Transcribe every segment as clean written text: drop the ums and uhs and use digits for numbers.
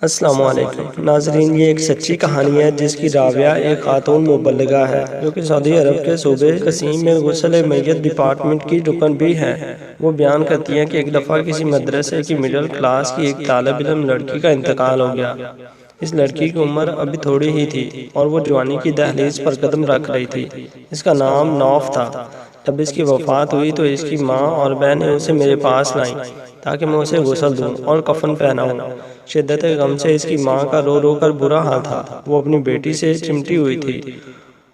السلام علیکم ناظرین، یہ ایک سچی کہانی ہے جس کی راویہ ایک خاتون مبلغہ ہے جو کہ سعودی عرب کے صوبے قصیم میں غسل میت ڈپارٹمنٹ کی رکن بھی ہے۔ وہ بیان کرتی ہیں کہ ایک دفعہ کسی مدرسے کی مڈل کلاس کی ایک طالب علم لڑکی کا انتقال ہو گیا۔ اس لڑکی کی عمر ابھی تھوڑی ہی تھی اور وہ جوانی کی دہلیز پر قدم رکھ رہی تھی۔ اس کا نام نوف تھا۔ جب اس کی وفات ہوئی تو اس کی ماں اور بہنیں اسے میرے پاس لائیں تاکہ میں اسے غسل دوں اور کفن پہناؤں۔ شدت غم سے اس کی ماں کا رو رو کر برا حال تھا۔ وہ اپنی بیٹی سے چمٹی ہوئی تھی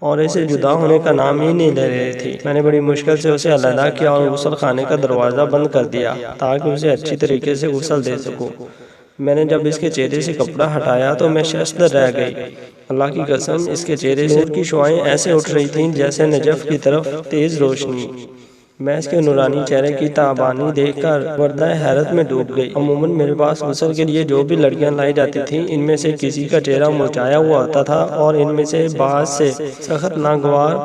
اور اسے جدا ہونے کا نام ہی نہیں لے رہی تھی۔ میں نے بڑی مشکل سے اسے علیحدہ کیا اور غسل خانے کا دروازہ بند کر دیا تاکہ اسے اچھی طریقے سے غسل دے سکوں۔ میں نے جب اس کے چہرے سے کپڑا ہٹایا تو میں شرمندہ رہ گئی۔ اللہ کی قسم، اس کے چہرے سے نور کی شعاعیں ایسے اٹھ رہی تھیں جیسے نجف کی طرف تیز روشنی۔ میں اس کے نورانی چہرے کی تابانی دیکھ کر وردہ حیرت میں ڈوب گئی۔ عموماً میرے پاس غسل کے لیے جو بھی لڑکیاں لائی جاتی تھیں، ان میں سے کسی کا چہرہ مرجھایا ہوا ہوتا تھا اور ان میں سے بعض سے سخت ناگوار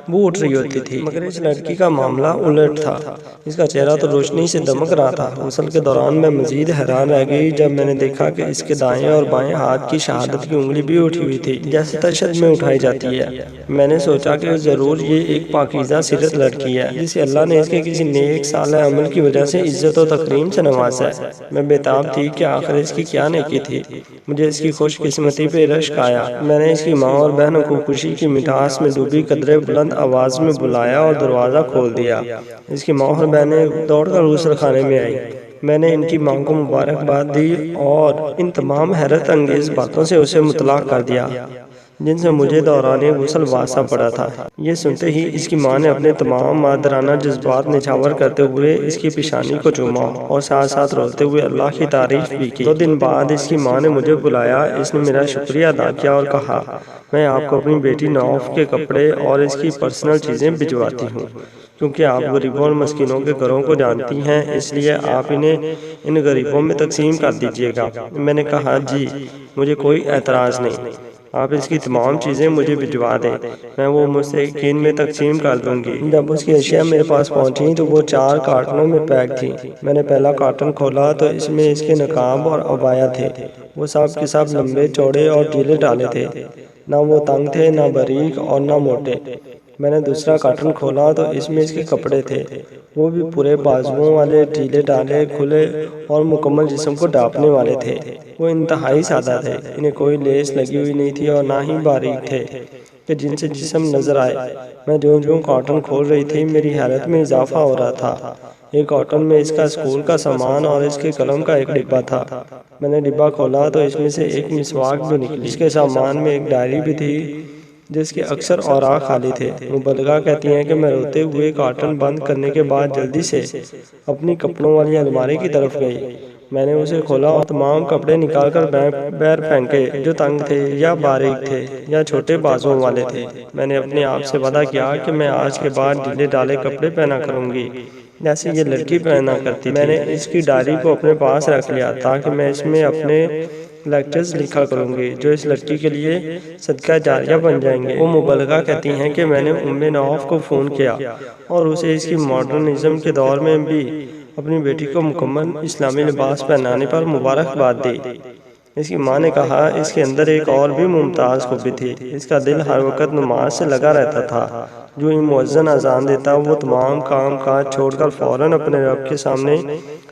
بو اٹھ رہی ہوتی تھی، مگر اس لڑکی کا معاملہ الٹ تھا۔ اس کا چہرہ تو روشنی سے دمک رہا تھا۔ غسل کے دوران میں مزید حیران رہ گئی جب میں نے دیکھا کہ اس کے دائیں اور بائیں ہاتھ کی شہادت کی انگلی بھی اٹھی ہوئی تھی جیسے تشہد میں اٹھائی جاتی ہے۔ میں نے سوچا کہ ضرور یہ ایک پاکیزہ سیرت لڑکی ہے جسے اللہ نے اس کے کسی نیک صالح عمل کی وجہ سے عزت و تکریم سے نوازا ہے۔ میں بےتاب تھی کہ آخر اس کی کیا نیکی تھی۔ مجھے اس کی خوش قسمتی پہ رشک آیا۔ میں نے اس کی ماں اور بہنوں کو خوشی کی مٹھاس میں ڈوبی قدرے بلند آواز میں بلایا اور دروازہ کھول دیا۔ اس کی ماں اور بہنیں دوڑ کر غسل خانے میں آئیں۔ میں نے ان کی ماں کو مبارکباد دی اور ان تمام حیرت انگیز باتوں سے اسے مطلع کر دیا جن سے مجھے دوران غسل واسطہ پڑا تھا۔ یہ سنتے ہی اس کی ماں نے اپنے تمام مادرانہ جذبات نچھاور کرتے ہوئے اس کی پیشانی کو چوما اور ساتھ ساتھ روتے ہوئے اللہ کی تعریف بھی کی۔ 2 دن بعد اس کی ماں نے مجھے بلایا۔ اس نے میرا شکریہ ادا کیا اور کہا، میں آپ کو اپنی بیٹی نوف کے کپڑے اور اس کی پرسنل چیزیں بھجواتی ہوں کیونکہ آپ غریبوں اور مسکینوں کے گھروں کو جانتی ہیں، اس لیے آپ انہیں ان غریبوں میں تقسیم کر دیجیے گا۔ میں نے کہا، جی مجھے کوئی اعتراض نہیں، آپ اس کی تمام چیزیں مجھے بھجوا دیں، میں وہ مستحقین میں تقسیم کر دوں گی۔ جب اس کی اشیاء میرے پاس پہنچی تو وہ 4 کارٹنوں میں پیک تھی۔ میں نے پہلا کارٹن کھولا تو اس میں اس کے نقاب اور عبایا تھے۔ وہ سب کے سب لمبے چوڑے اور ڈھیلے ڈھالے تھے، نہ وہ تنگ تھے، نہ باریک اور نہ موٹے۔ میں نے دوسرا کارٹن کھولا تو اس میں اس کے کپڑے تھے، وہ بھی پورے بازوؤں والے، ڈھیلے ڈھالے، کھلے اور مکمل جسم کو ڈھانپنے والے تھے۔ وہ انتہائی سادہ تھے، انہیں کوئی لیس لگی ہوئی نہیں تھی اور نہ ہی باریک تھے کہ جن سے جسم نظر آئے۔ میں جو کارٹن کھول رہی تھی میری حیرت میں اضافہ ہو رہا تھا۔ ایک کارٹن میں اس کا اسکول کا سامان اور اس کے قلم کا ایک ڈبہ تھا۔ میں نے ڈبہ کھولا تو اس میں سے ایک مسواک بھی نکلی۔ اس کے سامان میں ایک ڈائری بھی تھی جس کے اکثر اوراق خالی تھے۔ مبلغہ کہتی ہیں کہ میں روتے ہوئے کارٹن بند کرنے کے بعد جلدی سے اپنی کپڑوں والی الماری کی طرف گئی۔ میں نے اسے کھولا اور تمام کپڑے نکال کر بیر پھینکے جو تنگ تھے یا باریک تھے یا چھوٹے بازوؤں والے تھے۔ میں نے اپنے آپ سے وعدہ کیا کہ میں آج کے بعد ڈھیلے ڈھالے کپڑے پہنا کروں گی جیسے یہ لڑکی پہنا کرتی تھی۔ میں نے اس کی ڈائری کو اپنے پاس رکھ لیا تاکہ میں اس میں اپنے لیکچرز لکھا کروں گی جو اس لڑکی کے لیے صدقہ جاریہ بن جائیں گے۔ وہ مبلغہ کہتی ہیں کہ میں نے نوف کو فون کیا اور اسے اس کی ماڈرنزم کے دور میں بھی اپنی بیٹی کو مکمل اسلامی لباس پہنانے پر مبارکباد دی۔ اس کی ماں نے کہا، اس کے اندر ایک اور بھی ممتاز خوبی تھی، اس کا دل ہر وقت نماز سے لگا رہتا تھا۔ جو ہی مؤذن اذان دیتا وہ تمام کام کاج چھوڑ کر فوراً اپنے رب کے سامنے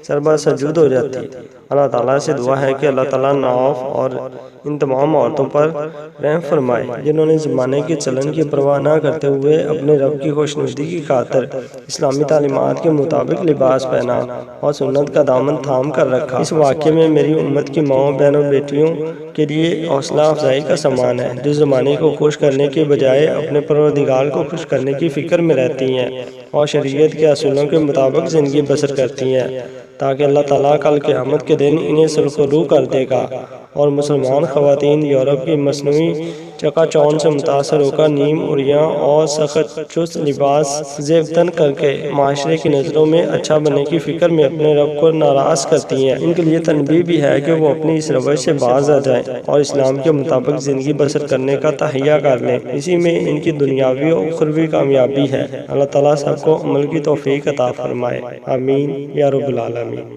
سربا سجود ہو جاتی۔ اللہ تعالیٰ سے دعا ہے کہ اللہ تعالیٰ نوف اور ان تمام عورتوں پر رحم فرمائے جنہوں نے زمانے کے چلن کی پرواہ نہ کرتے ہوئے اپنے رب کی خوشنودی کی خاطر اسلامی تعلیمات کے مطابق لباس پہنا اور سنت کا دامن تھام کر رکھا۔ اس واقعے میں میری امت کی ماؤں، بہنوں، بیٹیوں کے لیے حوصلہ افزائی کا سامان ہے جو زمانے کو خوش کرنے کے بجائے اپنے پروردگار کو خوش کرنے کی فکر میں رہتی ہیں اور شریعت کے اصولوں کے مطابق زندگی بسر کرتی ہیں تاکہ اللہ تعالیٰ کل قیامت کے دن انہیں سرخرو کر دے گا اور مسلمان خواتین یورپ کی مصنوعی چکا چوند سے متاثر ہو کر نیم عریاں اور سخت چست لباس زیب تن کر کے معاشرے کی نظروں میں اچھا بننے کی فکر میں اپنے رب کو ناراض کرتی ہیں۔ ان کے لیے تنبیہ بھی ہے کہ وہ اپنی اس روش سے باز آ جائیں اور اسلام کے مطابق زندگی بسر کرنے کا تہیہ کر لیں، اسی میں ان کی دنیاوی اور اخروی کامیابی ہے۔ اللہ تعالیٰ سب کو عمل کی توفیق عطا فرمائے، آمین یا رب العالمین۔